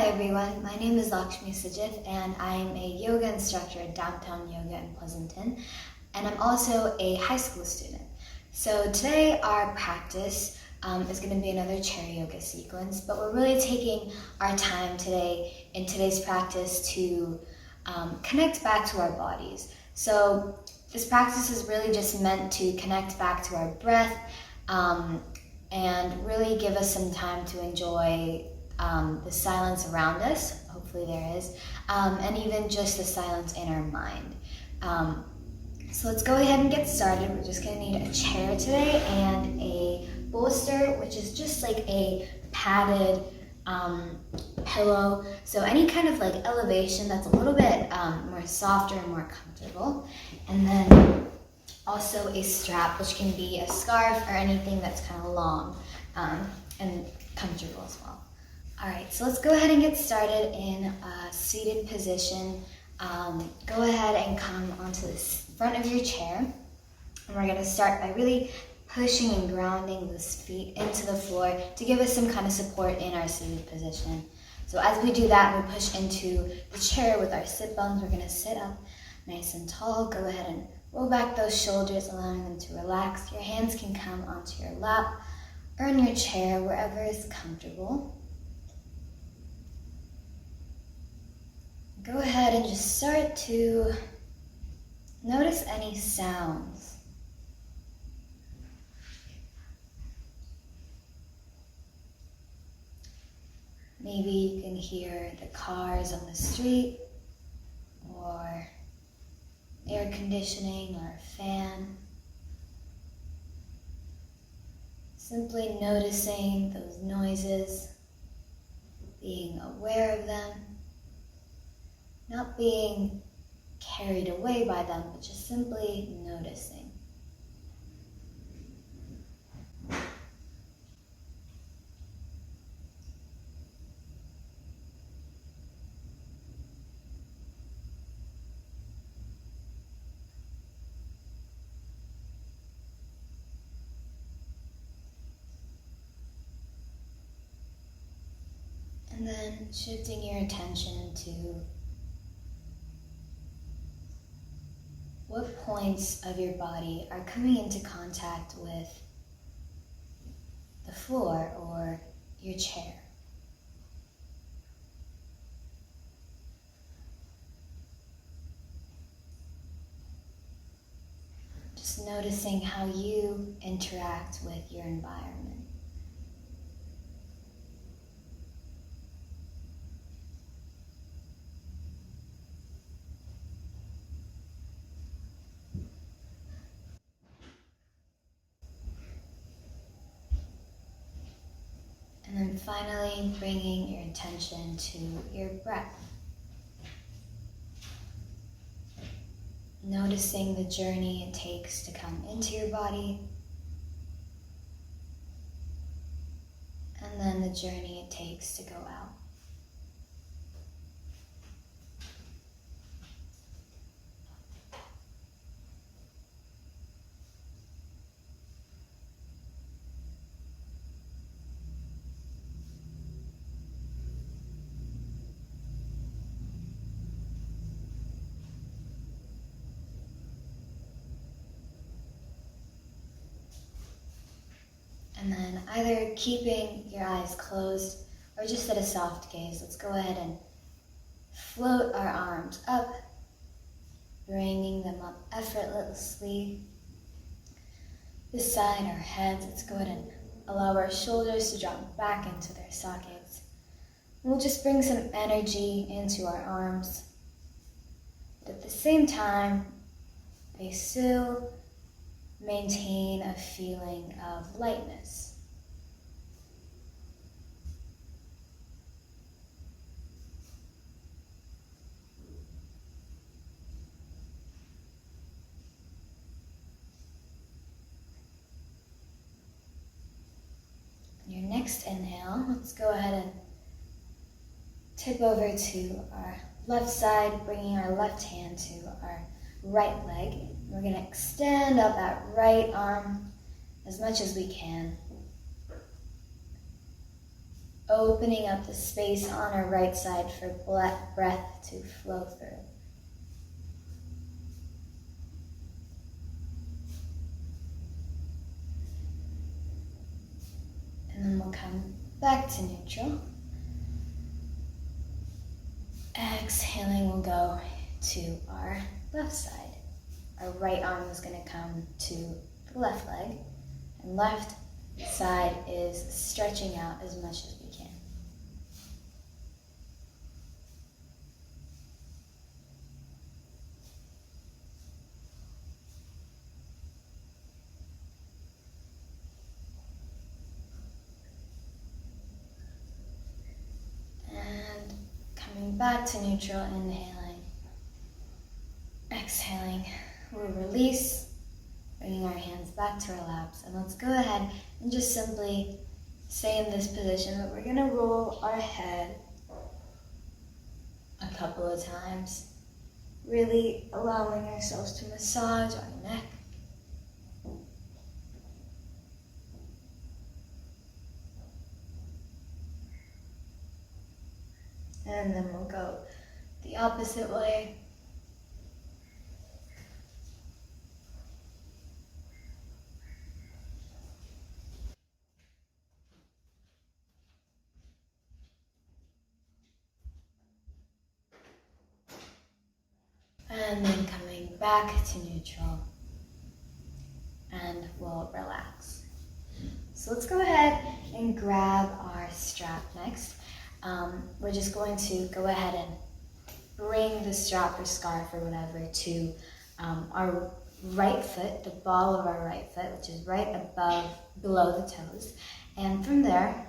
everyone, my name is Lakshmi Sujit and I'm a yoga instructor at Downtown Yoga in Pleasanton, and I'm also a high school student. So today our practice is going to be another chair yoga sequence, but we're really taking our time today in today's practice to connect back to our bodies. So this practice is really just meant to connect back to our breath and really give us some time to enjoy the silence around us, hopefully there is, and even just the silence in our mind. So let's go ahead and get started. We're just going to need a chair today and a bolster, which is just like a padded pillow. So any kind of like elevation that's a little bit more softer and more comfortable. And then also a strap, which can be a scarf or anything that's kind of long and comfortable as well. All right, so let's go ahead and get started in a seated position. Go ahead and come onto the front of your chair. And we're gonna start by really pushing and grounding those feet into the floor to give us some kind of support in our seated position. So as we do that, we push into the chair with our sit bones. We're gonna sit up nice and tall. Go ahead and roll back those shoulders, allowing them to relax. Your hands can come onto your lap or in your chair, wherever is comfortable. Go ahead and just start to notice any sounds. Maybe you can hear the cars on the street, or air conditioning, or a fan. Simply noticing those noises, being aware of them. Not being carried away by them, but just simply noticing. And then shifting your attention to what points of your body are coming into contact with the floor or your chair. Just noticing how you interact with your environment. And then finally, bringing your attention to your breath. Noticing the journey it takes to come into your body, and then the journey it takes to go out. And then either keeping your eyes closed or just at a soft gaze, let's go ahead and float our arms up, bringing them up effortlessly beside our heads. Let's go ahead and allow our shoulders to drop back into their sockets. And we'll just bring some energy into our arms, but at the same time, they still maintain a feeling of lightness. Your next inhale, let's go ahead and tip over to our left side, bringing our left hand to our right leg. We're going to extend out that right arm as much as we can. opening up the space on our right side for breath to flow through. And then we'll come back to neutral. Exhaling, we'll go to our left side. Our right arm is going to come to the left leg, and left side is stretching out as much as we can. And coming back to neutral, inhaling, exhaling, we'll release, bringing our hands back to our laps, and let's go ahead and just simply stay in this position, but we're gonna roll our head a couple of times, really allowing ourselves to massage our neck. And then we'll go the opposite way. And then coming back to neutral, and we'll relax. So let's go ahead and grab our strap next. We're just going to go ahead and bring the strap or scarf or whatever to our right foot, the ball of our right foot, which is right below the toes. And from there,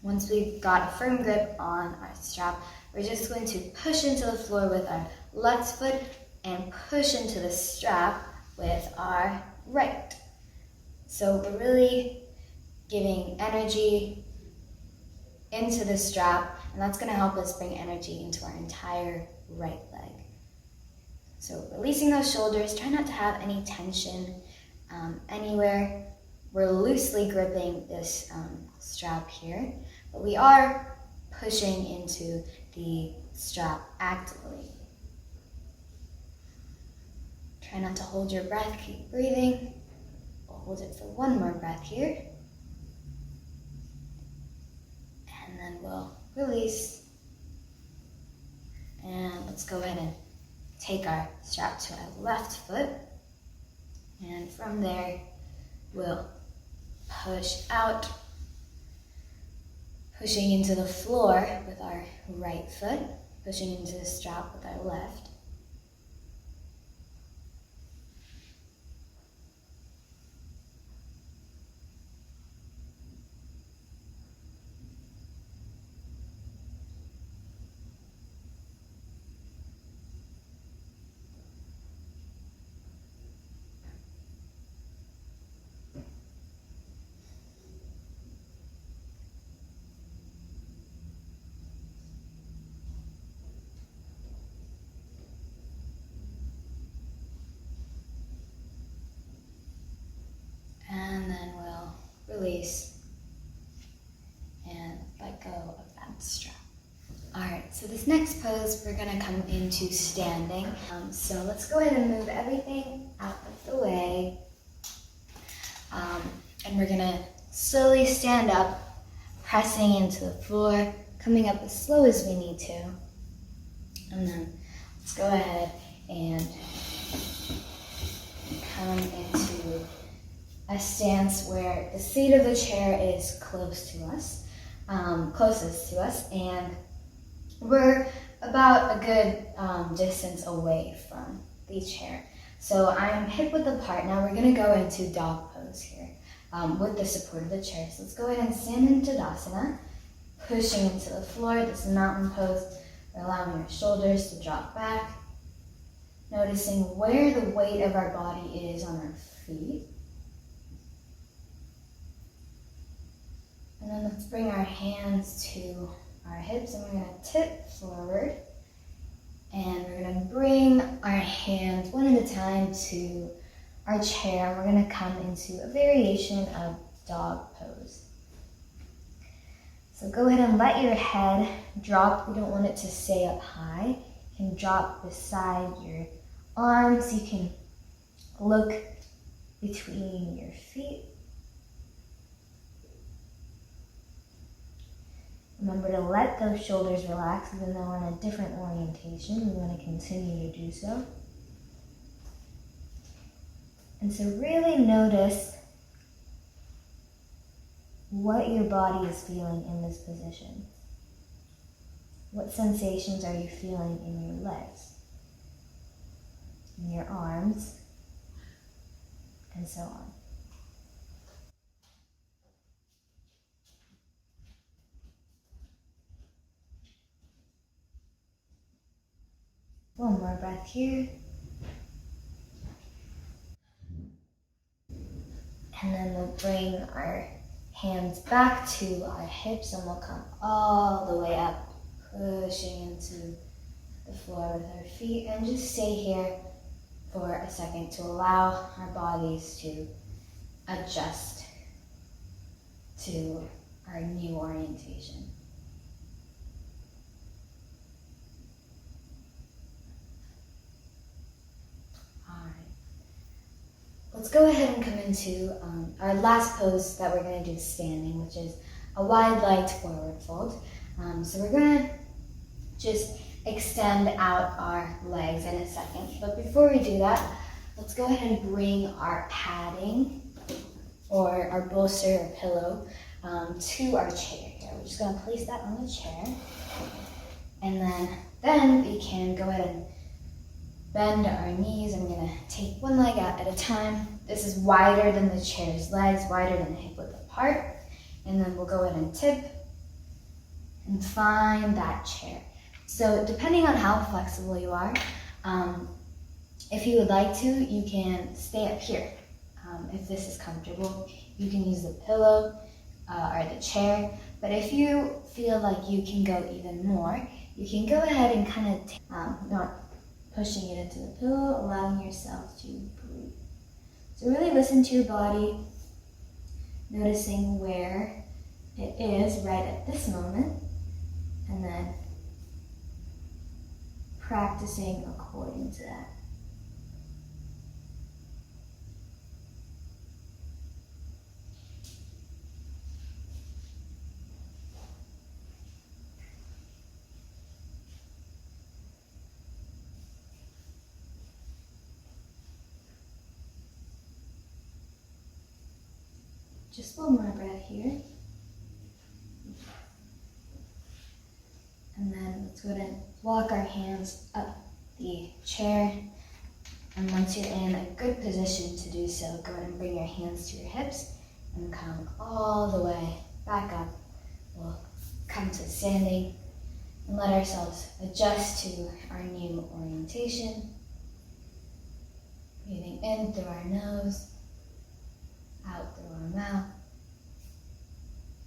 once we've got a firm grip on our strap, we're just going to push into the floor with our left foot and push into the strap with our right. So we're really giving energy into the strap, and that's going to help us bring energy into our entire right leg. So releasing those shoulders, try not to have any tension anywhere. We're loosely gripping this strap here, but we are pushing into the strap actively. Try not to hold your breath, keep breathing. We'll hold it for one more breath here. And then we'll release. And let's go ahead and take our strap to our left foot. And from there, we'll push out, pushing into the floor with our right foot, pushing into the strap with our left. And then we'll release and let go of that strap. All right, so this next pose, we're gonna come into standing. So let's go ahead and move everything out of the way. And we're gonna slowly stand up, pressing into the floor, coming up as slow as we need to. And then let's go ahead and come into a stance where the seat of the chair is close to us, closest to us, and we're about a good distance away from the chair. So I'm hip width apart. Now we're gonna go into dog pose here with the support of the chair. So let's go ahead and stand in Tadasana, pushing into the floor, this mountain pose, allowing our shoulders to drop back, noticing where the weight of our body is on our feet. And then let's bring our hands to our hips, and we're going to tip forward. And we're going to bring our hands one at a time to our chair. We're going to come into a variation of dog pose. So go ahead and let your head drop. We don't want it to stay up high. You can drop beside your arms. You can look between your feet. Remember to let those shoulders relax, even though we're in a different orientation. We want to continue to do so. And so really notice what your body is feeling in this position. What sensations are you feeling in your legs, in your arms, and so on. One more breath here. And then we'll bring our hands back to our hips and we'll come all the way up, pushing into the floor with our feet, and just stay here for a second to allow our bodies to adjust to our new orientation. Let's go ahead and come into our last pose that we're going to do standing, which is a wide legged forward fold. So we're going to just extend out our legs in a second. But before we do that, let's go ahead and bring our padding or our bolster or pillow to our chair here. We're just going to place that on the chair. And then we can go ahead and bend our knees. I'm going to take one leg out at a time. This is wider than the chair's legs, wider than the hip width apart. And then we'll go ahead and tip and find that chair. So depending on how flexible you are, if you would like to, you can stay up here. If this is comfortable, you can use the pillow or the chair. But if you feel like you can go even more, you can go ahead and kind of not pushing it into the pillow, allowing yourself to breathe. So really listen to your body, noticing where it is right at this moment, and then practicing according to that. Just one more breath here. And then let's go ahead and walk our hands up the chair. And once you're in a good position to do so, go ahead and bring your hands to your hips and come all the way back up. We'll come to standing and let ourselves adjust to our new orientation. Breathing in through our nose, out through our mouth,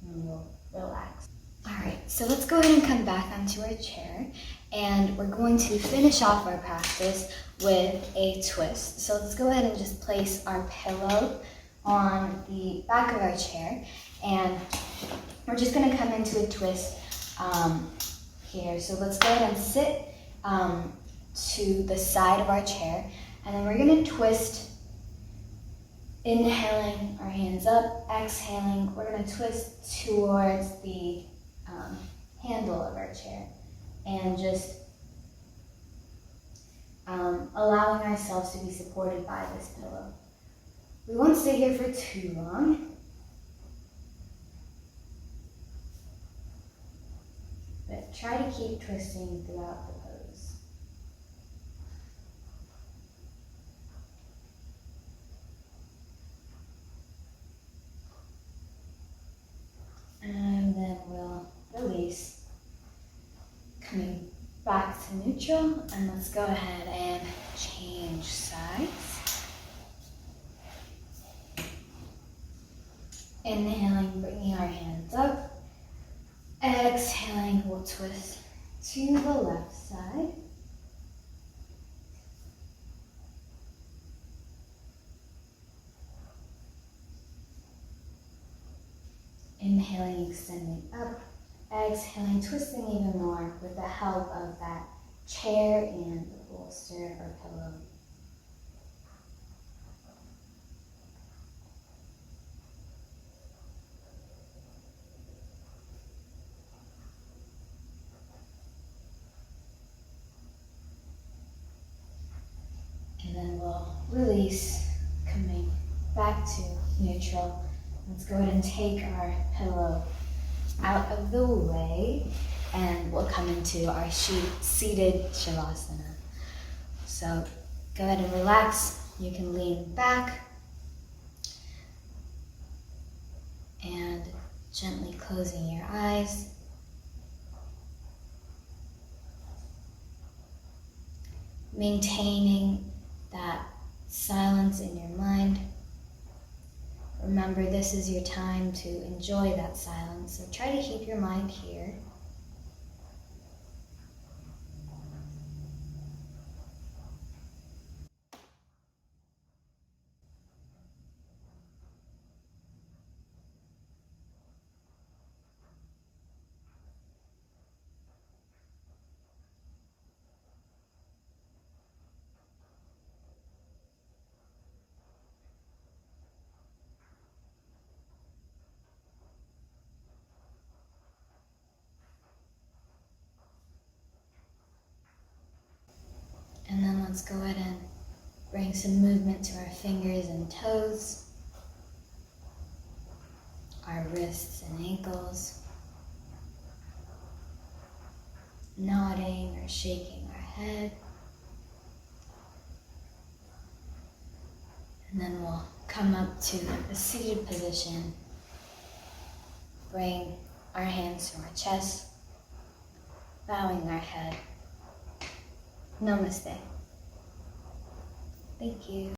and we'll relax. All right, so let's go ahead and come back onto our chair, and we're going to finish off our practice with a twist. So let's go ahead and just place our pillow on the back of our chair, and we're just going to come into a twist here. So let's go ahead and sit to the side of our chair, and then we're going to twist. Inhaling, our hands up. Exhaling, we're going to twist towards the handle of our chair and just allowing ourselves to be supported by this pillow. We won't stay here for too long, but try to keep twisting throughout the pose. And then we'll release, coming back to neutral, and let's go ahead and change sides. Inhaling, bringing our hands up. Exhaling, we'll twist to the left side. Inhaling, extending up. Exhaling, twisting even more with the help of that chair and the bolster or pillow. And then we'll release, coming back to neutral. Let's go ahead and take our pillow out of the way, and we'll come into our seated Shavasana. So go ahead and relax. You can lean back and gently closing your eyes. Maintaining that silence in your mind. Remember, this is your time to enjoy that silence, so try to keep your mind here. And then let's go ahead and bring some movement to our fingers and toes, our wrists and ankles, nodding or shaking our head. And then we'll come up to a seated position. Bring our hands to our chest, bowing our head. Namaste. Thank you.